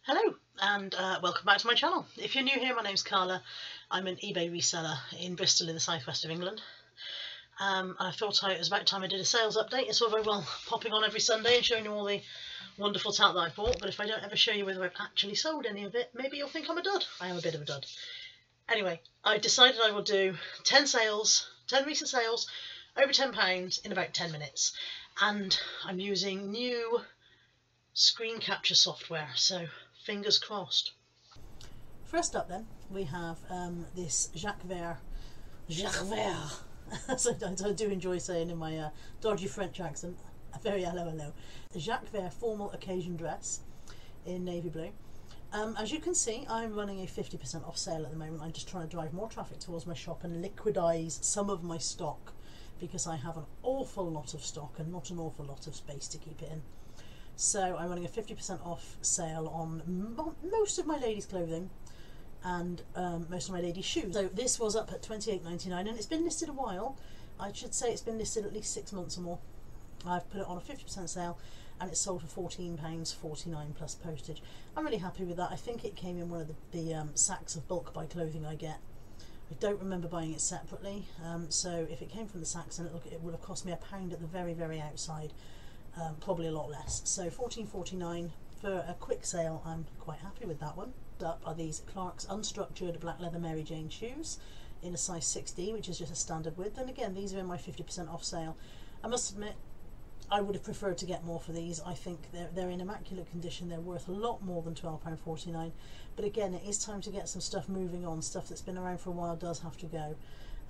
Hello and welcome back to my channel. If you're new here, my name's Carla. I'm an eBay reseller in Bristol in the southwest of England. I thought it was about time I did a sales update. It's all very well popping on every Sunday and showing you all the wonderful tat that I've bought, but if I don't ever show you whether I've actually sold any of it, maybe you'll think I'm a dud. I am a bit of a dud. Anyway, I decided I will do 10 recent sales, over £10 in about 10 minutes. And I'm using new screen capture software, so fingers crossed. First up then, we have this Jacques so I do enjoy saying in my dodgy French accent, a very hello. The Jacques Vert formal occasion dress in navy blue. As you can see, I'm running a 50% off sale at the moment. I'm just trying to drive more traffic towards my shop and liquidise some of my stock because I have an awful lot of stock and not an awful lot of space to keep it in. So I'm running a 50% off sale on most of my ladies' clothing and most of my ladies' shoes. So this was up at £28.99 and it's been listed a while. I should say it's been listed at least 6 months or more. I've put it on a 50% sale and it's sold for £14.49 plus postage. I'm really happy with that. I think it came in one of the sacks of bulk buy clothing I get. I don't remember buying it separately, so if it came from the sacks, then it would have cost me £1 at the very outside. Probably a lot less. So £14.49 for a quick sale. I'm quite happy with that one. Up are these Clark's unstructured black leather Mary Jane shoes in a size 6D, which is just a standard width. And again, these are in my 50% off sale. I must admit, I would have preferred to get more for these. I think they're in immaculate condition. They're worth a lot more than £12.49. But again, it is time to get some stuff moving on. Stuff that's been around for a while does have to go.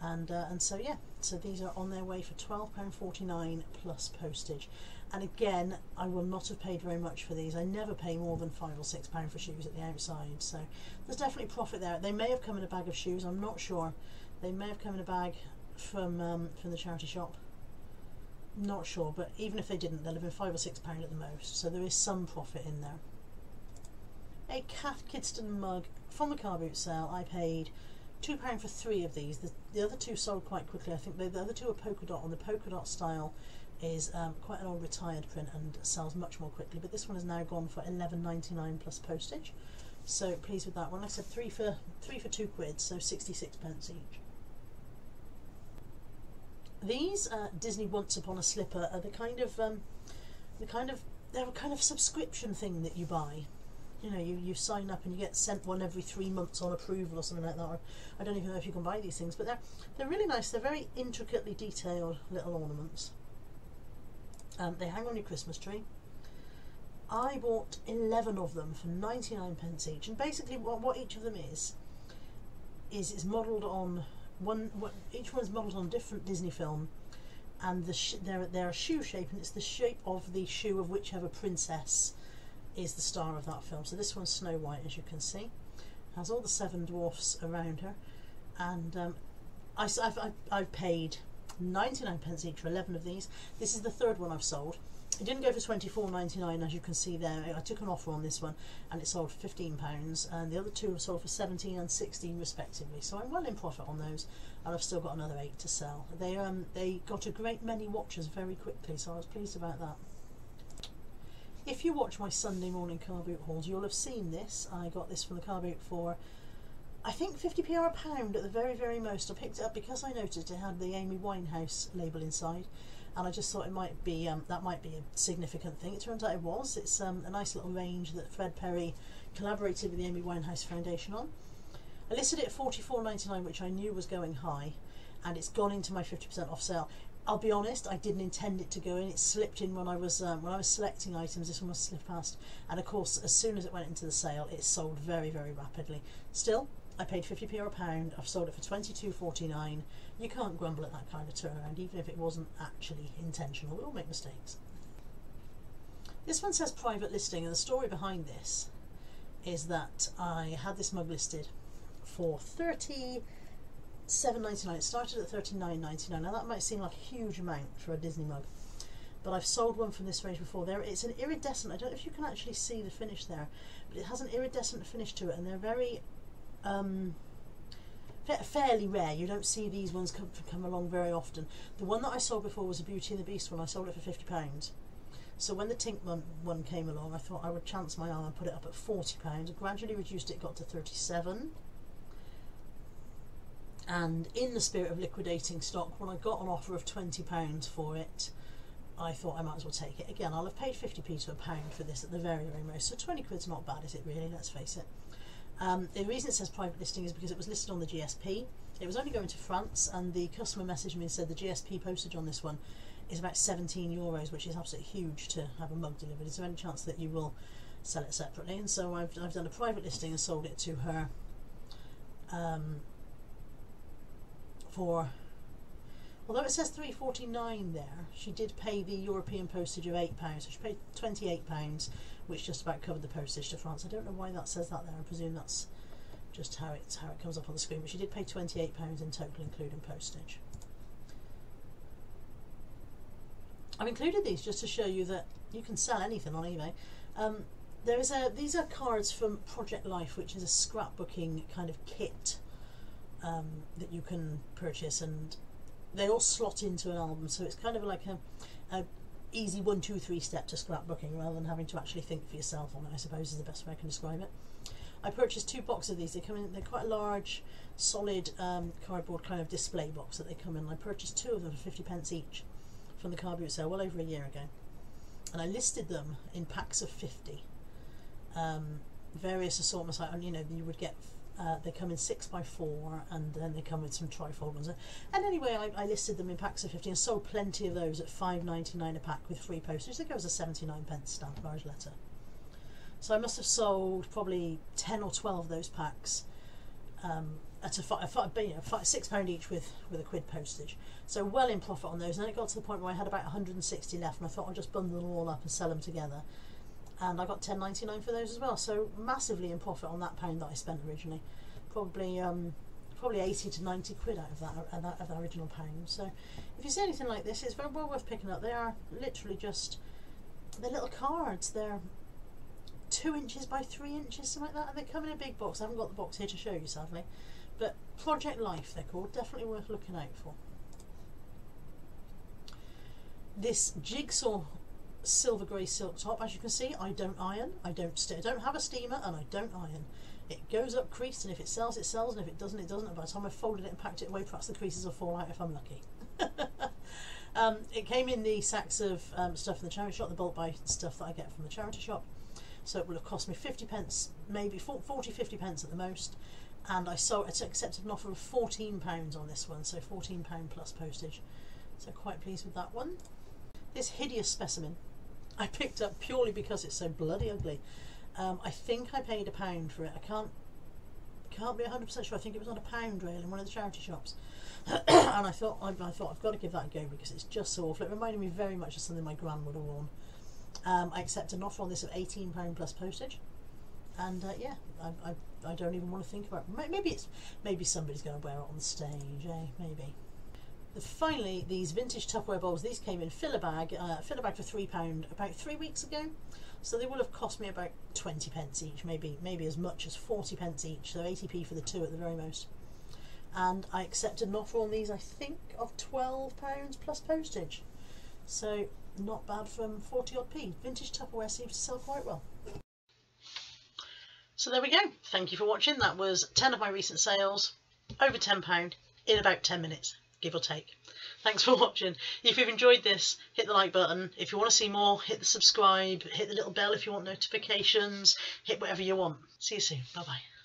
And so yeah, so these are on their way for £12.49 plus postage. And again, I will not have paid very much for these. I never pay more than £5 or £6 for shoes at the outside, so there's definitely profit there. They may have come in a bag of shoes, I'm not sure. They may have come in a bag from the charity shop. Not sure, but even if they didn't, they'll have been £5 or £6 at the most, so there is some profit in there. A Kath Kidston mug from the car boot sale. I paid £2 for 3 of these. The other two sold quite quickly. I think the other two are polka dot, and the polka dot style is quite an old retired print and sells much more quickly, but this one has now gone for £11.99 plus postage, so pleased with that one. Like I said, three for £2, so 66p each. These Disney Once Upon a Slipper are the kind of they're a kind of subscription thing that you buy. You know, you sign up and you get sent one every 3 months on approval or something like that. Or I don't even know if you can buy these things, but they're really nice. They're very intricately detailed little ornaments. They hang on your Christmas tree. I bought 11 of them for 99p each, and basically what each of them is it's modelled on each one is modelled on a different Disney film, and they're a shoe shape, and it's the shape of the shoe of whichever princess is the star of that film. So this one's Snow White, as you can see, has all the 7 dwarfs around her, and I've paid 99p each for 11 of these. This is the third one I've sold. It didn't go for £24.99, as you can see there. I took an offer on this one and it sold for £15, and the other two have sold for £17 and £16 respectively, so I'm well in profit on those, and I've still got another 8 to sell. They got a great many watchers very quickly, so I was pleased about that. If you watch my Sunday morning car boot hauls, you'll have seen this. I got this from the car boot for, I think, 50p or £1 at the very most. I picked it up because I noticed it had the Amy Winehouse label inside, and I just thought it might be that might be a significant thing. It turns out it was. It's a nice little range that Fred Perry collaborated with the Amy Winehouse Foundation on. I listed it at £44.99, which I knew was going high, and it's gone into my 50% off sale. I'll be honest, I didn't intend it to go in. It slipped in when I was selecting items. This one was slipped past, and of course, as soon as it went into the sale, it sold very rapidly. Still, I paid 50p or £1. I've sold it for £22.49. You can't grumble at that kind of turnaround, even if it wasn't actually intentional. We all make mistakes. This one says private listing, and the story behind this is that I had this mug listed for £37.99. It started at £39.99. Now that might seem like a huge amount for a Disney mug, but I've sold one from this range before. It's an iridescent. I don't know if you can actually see the finish there, but it has an iridescent finish to it, and they're very fairly rare. You don't see these ones come along very often. The one that I sold before was a Beauty and the Beast one. I sold it for £50. So when the Tink one came along, I thought I would chance my arm and put it up at £40. I gradually reduced it, got to 37. And in the spirit of liquidating stock, when I got an offer of £20 for it, I thought I might as well take it. Again, I'll have paid 50p to £1 for this at the very, very most. So 20 quid's not bad, is it really? Let's face it. The reason it says private listing is because it was listed on the GSP. It was only going to France, and the customer messaged me and said the GSP postage on this one is about €17, which is absolutely huge to have a mug delivered. Is there any chance that you will sell it separately? And so I've done a private listing and sold it to her for, although it says £3.49 there, she did pay the European postage of £8, so she paid £28, which just about covered the postage to France. I don't know why that says that there. I presume that's just how it comes up on the screen, but she did pay £28 in total, including postage. I've included these just to show you that you can sell anything on eBay. These are cards from Project Life, which is a scrapbooking kind of kit that you can purchase, and they all slot into an album, so it's kind of like a easy 1, 2, 3 step to scrapbooking, rather than having to actually think for yourself on it, I suppose is the best way I can describe it. I purchased 2 boxes of these. They come in, they're quite a large, solid cardboard kind of display box that they come in. I purchased 2 of them for 50p each from the car boot sale well over a year ago, and I listed them in packs of 50, various assortments. You know, you would get they come in 6x4, and then they come with some trifold ones. And anyway, I listed them in packs of 50 and sold plenty of those at £5.99 a pack with free postage. That goes a 79p stamp large letter. So I must have sold probably 10 or 12 of those packs at £6 each with a quid postage. So well in profit on those. And then it got to the point where I had about 160 left, and I thought I'd just bundle them all up and sell them together. And I got £10.99 for those as well. So massively in profit on that pound that I spent originally. Probably 80 to 90 quid out of that original pound. So if you see anything like this, it's very well worth picking up. They are literally just, they're little cards. They're 2 inches by 3 inches, something like that, and they come in a big box. I haven't got the box here to show you, sadly, but Project Life they're called. Definitely worth looking out for. This Jigsaw silver grey silk top, as you can see, I don't iron, I don't have a steamer, and I don't iron. It goes up creased, and if it sells, it sells, and if it doesn't, it doesn't. And by the time I've folded it and packed it away, perhaps the creases will fall out if I'm lucky. It came in the sacks of stuff from the charity shop, the bulk buy stuff that I get from the charity shop. So it will have cost me 50p, maybe 40-50p at the most, and I accepted an offer of £14 on this one, so £14 plus postage. So quite pleased with that one. This hideous specimen I picked up purely because it's so bloody ugly. I think I paid £1 for it. I can't be 100% sure. I think it was on a pound rail in one of the charity shops. And I thought I've got to give that a go because it's just so awful. It reminded me very much of something my gran would have worn. I accepted an offer on this of £18 plus postage, and yeah, I don't even want to think about it. Maybe somebody's going to wear it on stage, maybe. Finally, these vintage Tupperware bowls. These came in fill a bag for £3 about 3 weeks ago, so they will have cost me about 20p each, maybe as much as 40p each, so 80p for the 2 at the very most. And I accepted an offer on these, I think, of £12 plus postage, so not bad from 40 odd p. Vintage Tupperware seems to sell quite well. So there we go. Thank you for watching. That was 10 of my recent sales, over £10 in about 10 minutes. Give or take. Thanks for watching. If you've enjoyed this, hit the like button. If you want to see more, hit the subscribe, hit the little bell if you want notifications, hit whatever you want. See you soon. Bye bye.